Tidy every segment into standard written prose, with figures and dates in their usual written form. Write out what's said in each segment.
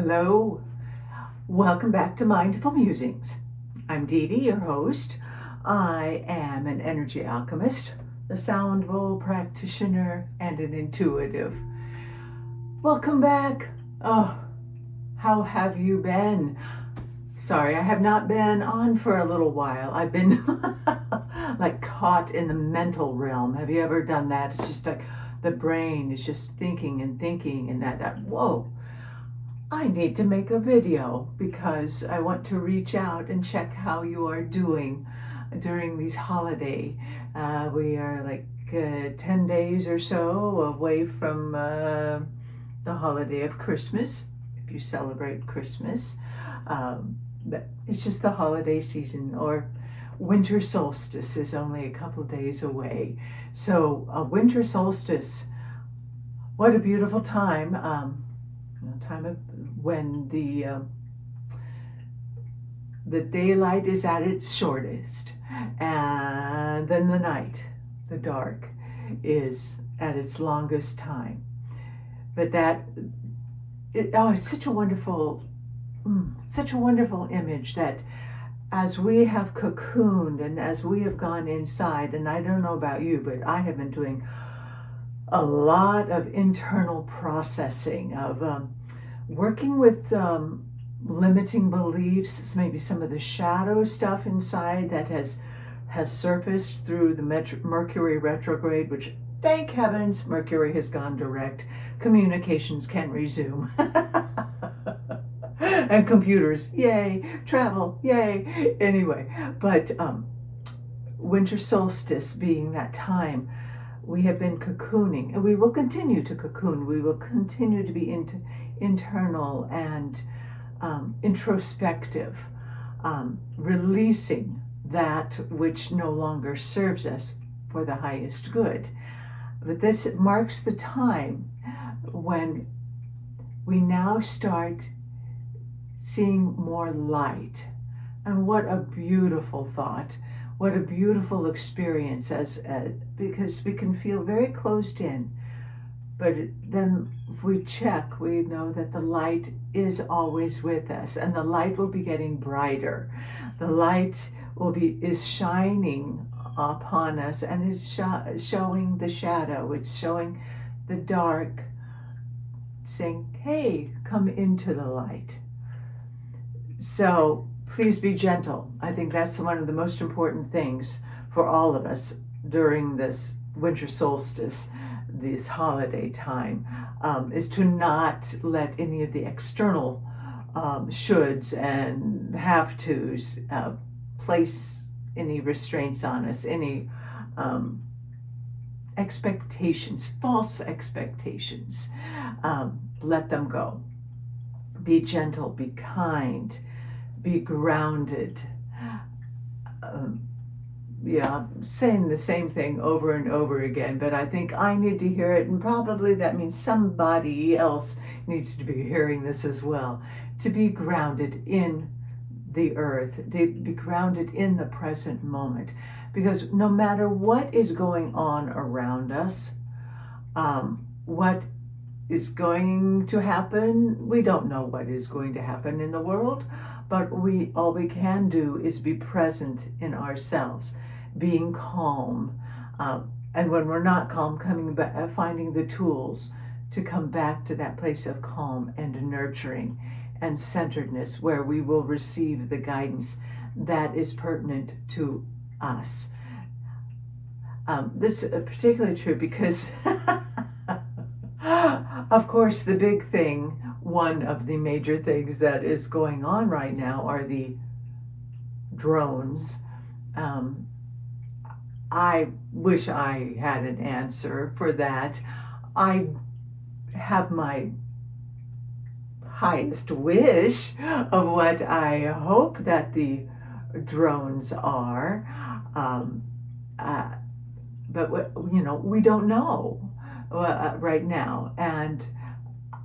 Hello, welcome back to Mindful Musings. I'm Dee Dee, your host. I am an energy alchemist, a sound bowl practitioner, and an intuitive. Welcome back. Oh, how have you been? Sorry, I have not been on for a little while. I've been like caught in the mental realm. Have you ever done that? It's just like the brain is just thinking and that whoa. I need to make a video because I want to reach out and check how you are doing during these holiday. We are like 10 days or so away from the holiday of Christmas, if you celebrate Christmas. But it's just the holiday season, or winter solstice is only a couple days away. So winter solstice, what a beautiful time. Time of when the daylight is at its shortest, and then the night, the dark, is at its longest time. But it's such a wonderful image that as we have cocooned and as we have gone inside, and I don't know about you, but I have been doing a lot of internal processing of working with limiting beliefs, maybe some of the shadow stuff inside that has surfaced through the Mercury retrograde, which thank heavens Mercury has gone direct. Communications can resume. And computers, yay, travel, yay. Anyway, but winter solstice being that time, we have been cocooning, and we will continue to cocoon. We will continue to be internal and introspective, releasing that which no longer serves us for the highest good. But this marks the time when we now start seeing more light. And what a beautiful thought. What a beautiful experience, because we can feel very closed in, but then if we check, we know that the light is always with us, and the light will be getting brighter. The light is shining upon us, and it's showing the shadow. It's showing the dark, saying, "Hey, come into the light." So please be gentle. I think that's one of the most important things for all of us during this winter solstice, this holiday time, is to not let any of the external shoulds and have tos place any restraints on us, any expectations, false expectations. Let them go. Be gentle, be kind, be grounded. I'm saying the same thing over and over again, but I think I need to hear it, and probably that means somebody else needs to be hearing this as well. To be grounded in the earth, to be grounded in the present moment, because no matter what is going on around us, what is going to happen, we don't know what is going to happen in the world, but all we can do is be present in ourselves, being calm, and when we're not calm, coming back, finding the tools to come back to that place of calm and nurturing and centeredness, where we will receive the guidance that is pertinent to us. This is particularly true because of course, the big thing, one of the major things that is going on right now are the drones. I wish I had an answer for that. I have my highest wish of what I hope that the drones are, but we don't know right now. And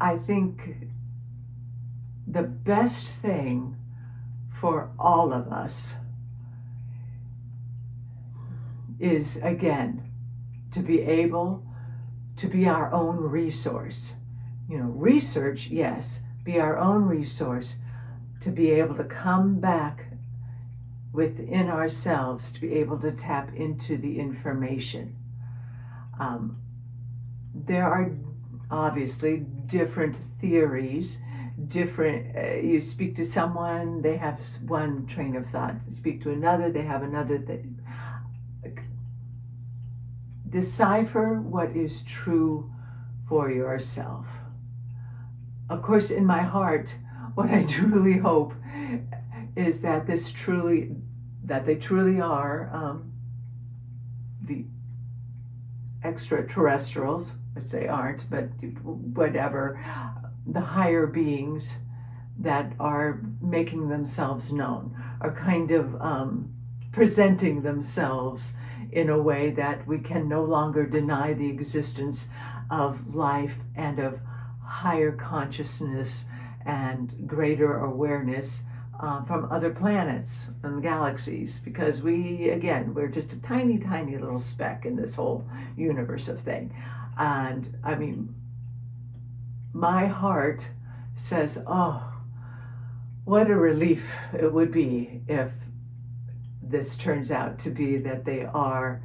I think the best thing for all of us is, again, to be able to be our own resource. Research, yes, be our own resource, to be able to come back within ourselves, to be able to tap into the information. There are obviously different theories, different, you speak to someone, they have one train of thought. You speak to another, they have another thing. Decipher what is true for yourself. Of course, in my heart, what I truly hope is that they truly are the extraterrestrials, which they aren't, but whatever, the higher beings that are making themselves known, are kind of presenting themselves in a way that we can no longer deny the existence of life and of higher consciousness and greater awareness from other planets and galaxies, because we're just a tiny, tiny little speck in this whole universe of thing. And I mean, my heart says, oh, what a relief it would be if this turns out to be that they are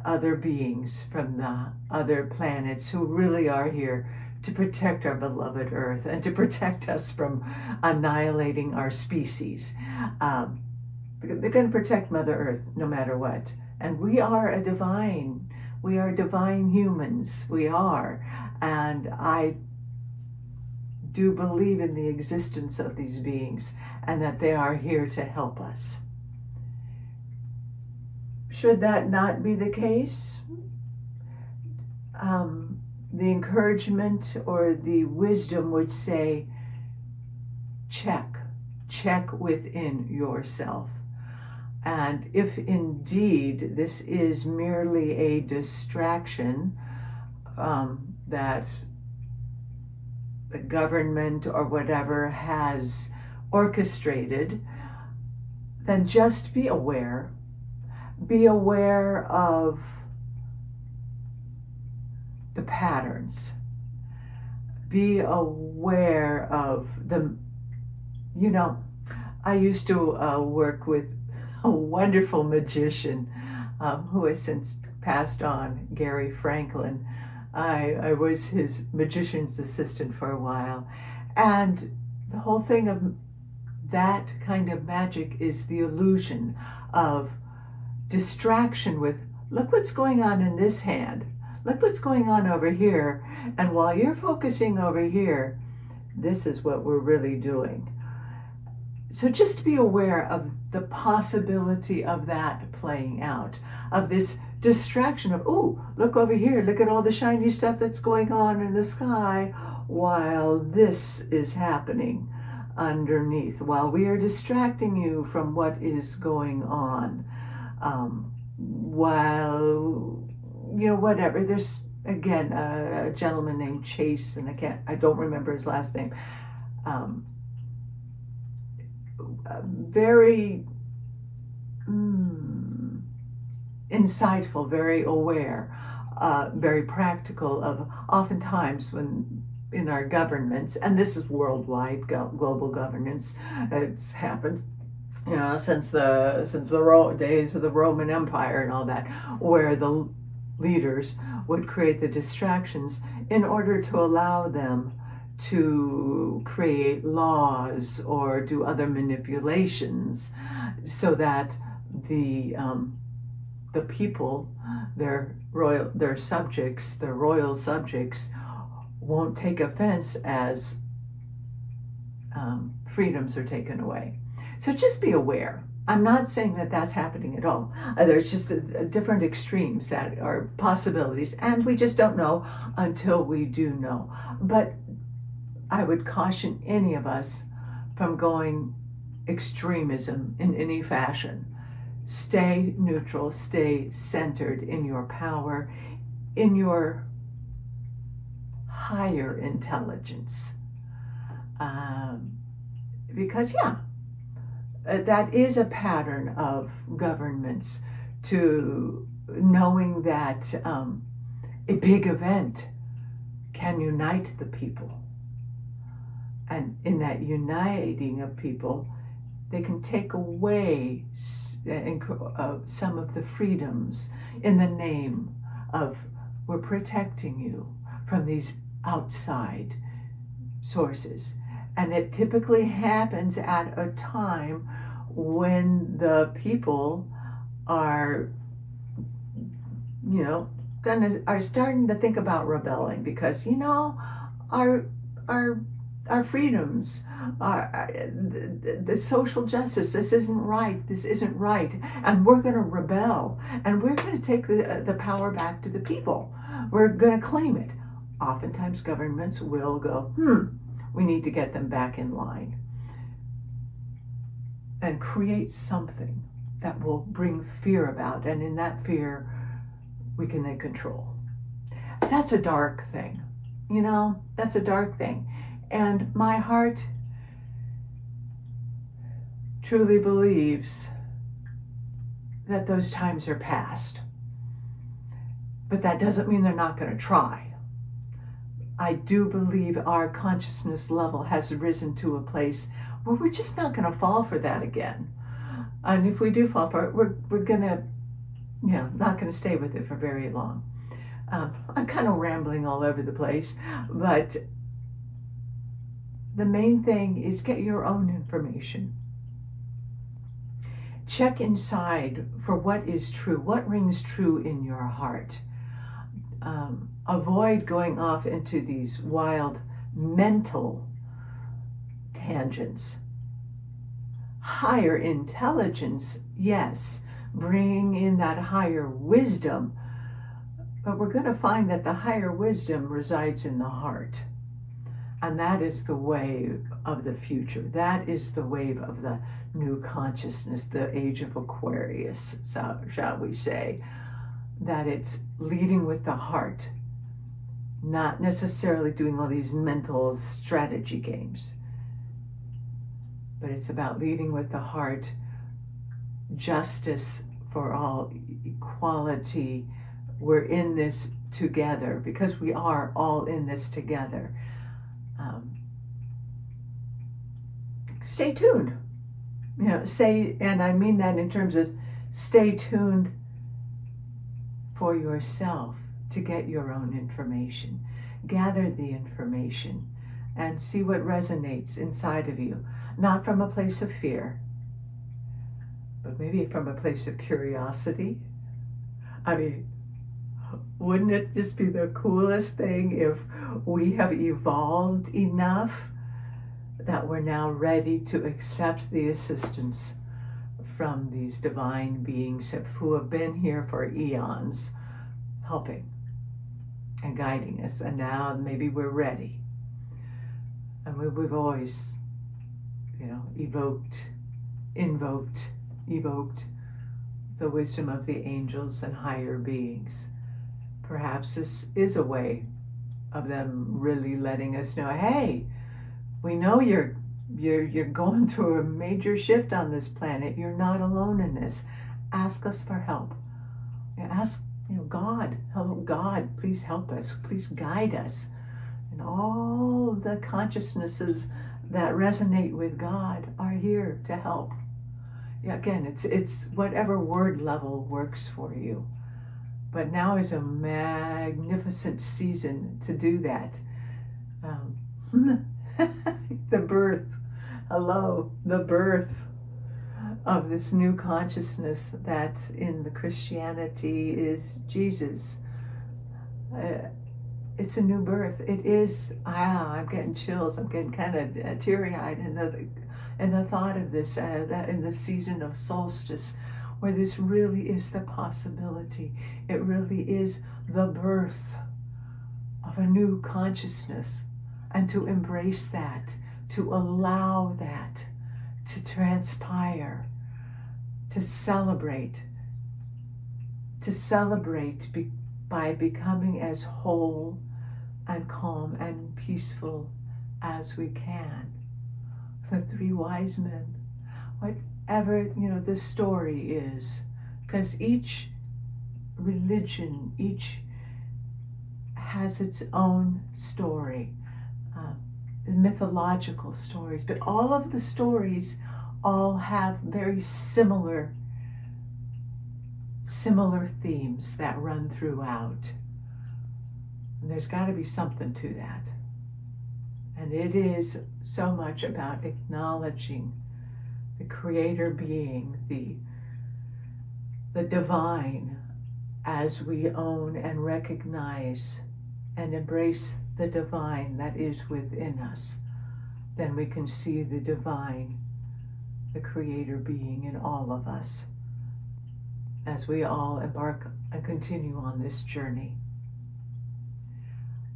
other beings from the other planets who really are here to protect our beloved Earth and to protect us from annihilating our species. They're going to protect Mother Earth no matter what. And we are divine humans. We are. And I do believe in the existence of these beings and that they are here to help us. Should that not be the case, the encouragement or the wisdom would say, check within yourself. And if indeed this is merely a distraction that the government or whatever has orchestrated, then just be aware. Be aware of the patterns. Be aware of the, I used to work with a wonderful magician who has since passed on, Gary Franklin. I was his magician's assistant for a while. And the whole thing of that kind of magic is the illusion of distraction with, look what's going on in this hand. Look what's going on over here. And while you're focusing over here, this is what we're really doing. So just be aware of the possibility of that playing out, of this distraction of, oh, look over here, look at all the shiny stuff that's going on in the sky while this is happening underneath, while we are distracting you from what is going on. While, whatever, there's, again, a gentleman named Chase, and I don't remember his last name, very insightful, very aware, very practical of oftentimes when in our governments, and this is worldwide global governance, it's happened since the days of the Roman Empire and all that, where the leaders would create the distractions in order to allow them to create laws or do other manipulations, so that the people, their royal subjects, won't take offense as freedoms are taken away. So just be aware. I'm not saying that that's happening at all. There's just different extremes that are possibilities, and we just don't know until we do know. But I would caution any of us from going extremism in any fashion. Stay neutral, stay centered in your power, in your higher intelligence. Because, that is a pattern of governments, to knowing that a big event can unite the people. And in that uniting of people, they can take away some of the freedoms in the name of we're protecting you from these outside sources. And it typically happens at a time when the people are, are starting to think about rebelling, because our freedoms, the social justice, this isn't right, and we're going to rebel, and we're going to take the power back to the people. We're going to claim it. Oftentimes governments will go, we need to get them back in line and create something that will bring fear about, and in that fear we can then control. That's a dark thing, that's a dark thing. And my heart truly believes that those times are past. But that doesn't mean they're not going to try. I do believe our consciousness level has risen to a place where we're just not going to fall for that again. And if we do fall for it, we're going to, not going to stay with it for very long. I'm kind of rambling all over the place, but the main thing is get your own information. Check inside for what is true, what rings true in your heart. Avoid going off into these wild mental tangents. Higher intelligence, yes, bring in that higher wisdom, but we're going to find that the higher wisdom resides in the heart. And that is the wave of the future. That is the wave of the new consciousness, the age of Aquarius, so shall we say. That it's leading with the heart, not necessarily doing all these mental strategy games. But it's about leading with the heart, justice for all, equality. We're in this together because we are all in this together. Stay tuned. And I mean that in terms of stay tuned for yourself to get your own information. Gather the information and see what resonates inside of you, not from a place of fear, but maybe from a place of curiosity. I mean, wouldn't it just be the coolest thing if we have evolved enough that we're now ready to accept the assistance from these divine beings who have been here for eons, helping and guiding us, and now maybe we're ready. And we've always, invoked the wisdom of the angels and higher beings. Perhaps this is a way of them really letting us know, hey, we know you're going through a major shift on this planet. You're not alone in this. Ask us for help. Ask, God, hello, God, please help us. Please guide us. And all the consciousnesses that resonate with God are here to help. Again, it's whatever word level works for you. But now is a magnificent season to do that. The birth of this new consciousness that in the Christianity is Jesus. It's a new birth. It is, I'm getting chills. I'm getting kind of teary-eyed in the thought of this, that in the season of solstice, where this really is the possibility. It really is the birth of a new consciousness. And to embrace that, to allow that to transpire, to celebrate by becoming as whole and calm and peaceful as we can. The three wise men, whatever the story is, because each religion, each has its own story. mythological stories, but all of the stories all have very similar themes that run throughout. And there's got to be something to that. And it is so much about acknowledging the creator being, the divine, as we own and recognize and embrace the divine that is within us. Then we can see the divine, the creator being in all of us as we all embark and continue on this journey.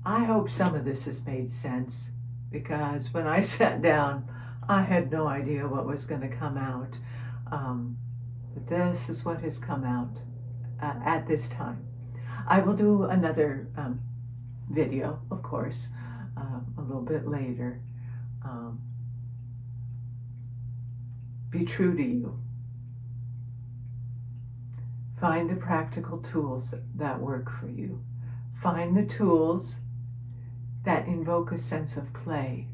I hope some of this has made sense, because when I sat down, I had no idea what was going to come out. But this is what has come out at this time. I will do another video, of course, a little bit later. Be true to you. Find the practical tools that work for you. Find the tools that invoke a sense of play,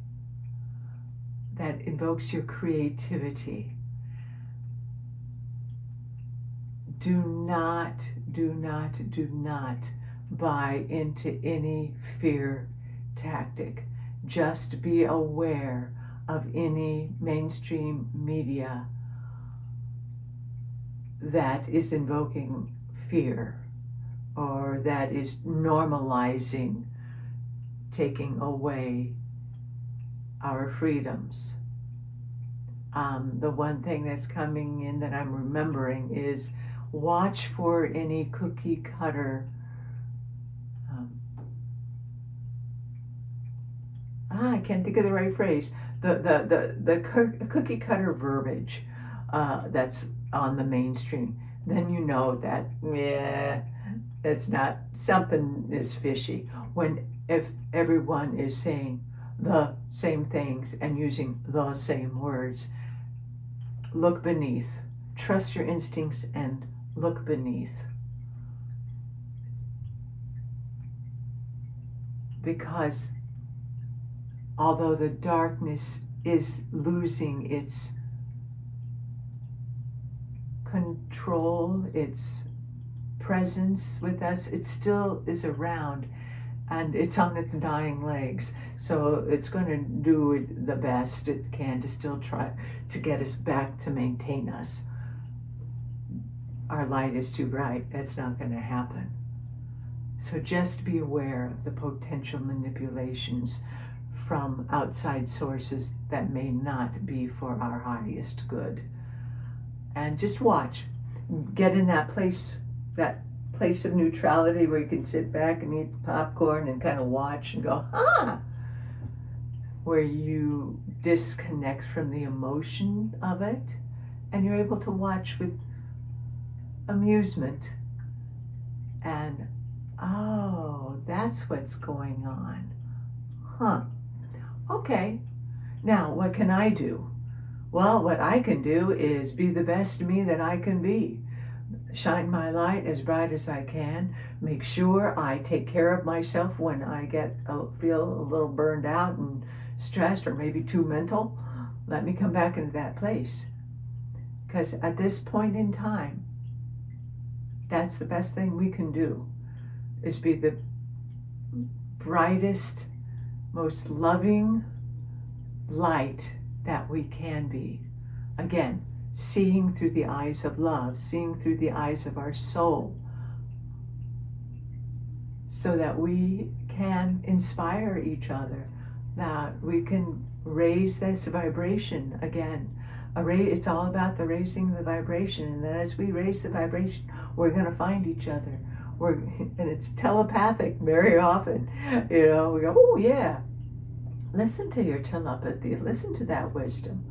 that invokes your creativity. Do not buy into any fear tactic. Just be aware of any mainstream media that is invoking fear or that is normalizing taking away our freedoms. The one thing that's coming in that I'm remembering is watch for any cookie cutter I can't think of the right phrase. The cookie cutter verbiage that's on the mainstream. Then you know that it's not, something is fishy. If everyone is saying the same things and using the same words, look beneath. Trust your instincts and look beneath. Because although the darkness is losing its control, its presence with us, it still is around, and it's on its dying legs. So it's going to do the best it can to still try to get us back, to maintain us. Our light is too bright. That's not going to happen. So just be aware of the potential manipulations from outside sources that may not be for our highest good. And just watch. Get in that place of neutrality where you can sit back and eat popcorn and kind of watch and go, where you disconnect from the emotion of it, and you're able to watch with amusement and, oh, that's what's going on. Okay, now what can I do? Well, what I can do is be the best me that I can be. Shine my light as bright as I can. Make sure I take care of myself when I feel a little burned out and stressed, or maybe too mental. Let me come back into that place. Because at this point in time, that's the best thing we can do, is be the brightest, most loving light that we can be. Again, seeing through the eyes of love, seeing through the eyes of our soul, so that we can inspire each other, that we can raise this vibration again. It's all about the raising the vibration, and then as we raise the vibration, we're going to find each other. And it's telepathic very often. We go, oh yeah, listen to your telepathy, listen to that wisdom.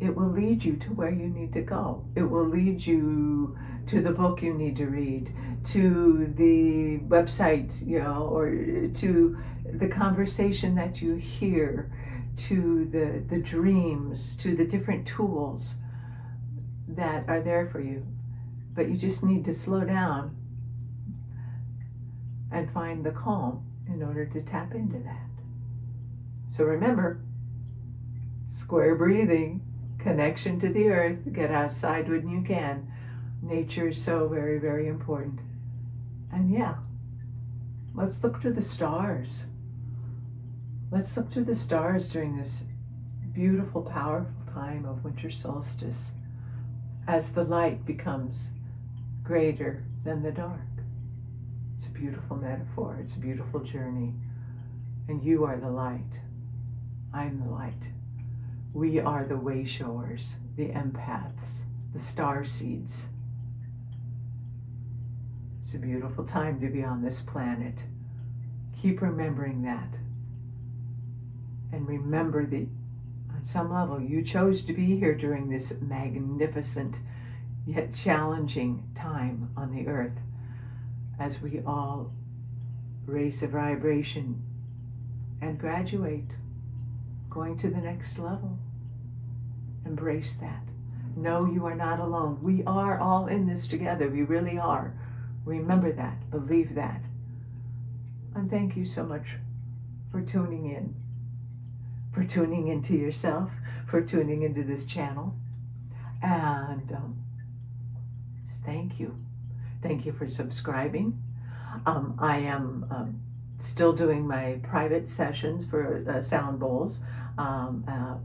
It will lead you to where you need to go. It will lead you to the book you need to read, to the website, or to the conversation that you hear, to the dreams, to the different tools that are there for you. But you just need to slow down and find the calm in order to tap into that. So remember, square breathing, connection to the earth, get outside when you can. Nature is so very, very important. And yeah, let's look to the stars. Let's look to the stars during this beautiful, powerful time of winter solstice as the light becomes greater than the dark. It's a beautiful metaphor. It's a beautiful journey. And you are the light. I'm the light. We are the way showers, the empaths, the star seeds. It's a beautiful time to be on this planet. Keep remembering that. And remember that on some level you chose to be here during this magnificent yet challenging time on the earth as we all raise the vibration and graduate, going to the next level. Embrace that. Know you are not alone. We are all in this together. We really are. Remember that. Believe that. And thank you so much for tuning in, for tuning into yourself, for tuning into this channel. And thank you. Thank you for subscribing. I am still doing my private sessions for sound bowls at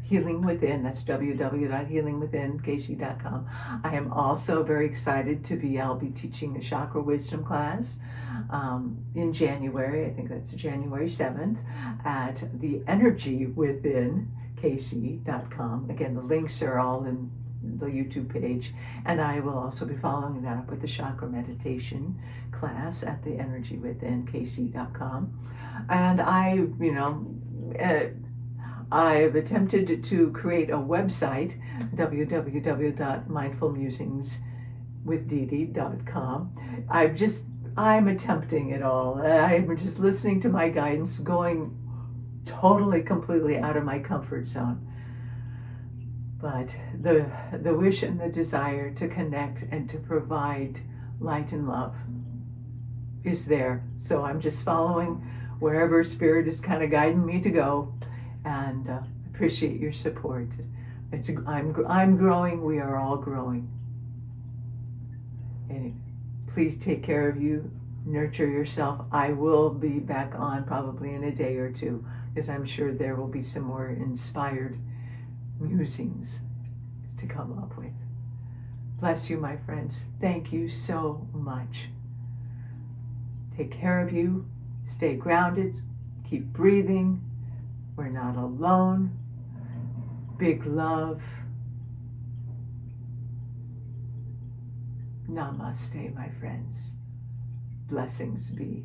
Healing Within. That's www.healingwithinkc.com. I am also very excited I'll be teaching a chakra wisdom class in January. I think that's January 7th at the Energy Within KC.com. Again, the links are all in the YouTube page, and I will also be following that up with the chakra meditation class at the Energy Within KC.com. And I've attempted to create a website, www.mindfulmusingswithdede.com. I'm attempting it all. I'm just listening to my guidance, going totally, completely out of my comfort zone. But the wish and the desire to connect and to provide light and love is there. So I'm just following wherever Spirit is kind of guiding me to go, and appreciate your support. I'm growing. We are all growing. And please take care of you. Nurture yourself. I will be back on probably in a day or two, because I'm sure there will be some more inspired musings to come up with. Bless you, my friends. Thank you so much. Take care of you. Stay grounded. Keep breathing. We're not alone. Big love. Namaste, my friends. Blessings be.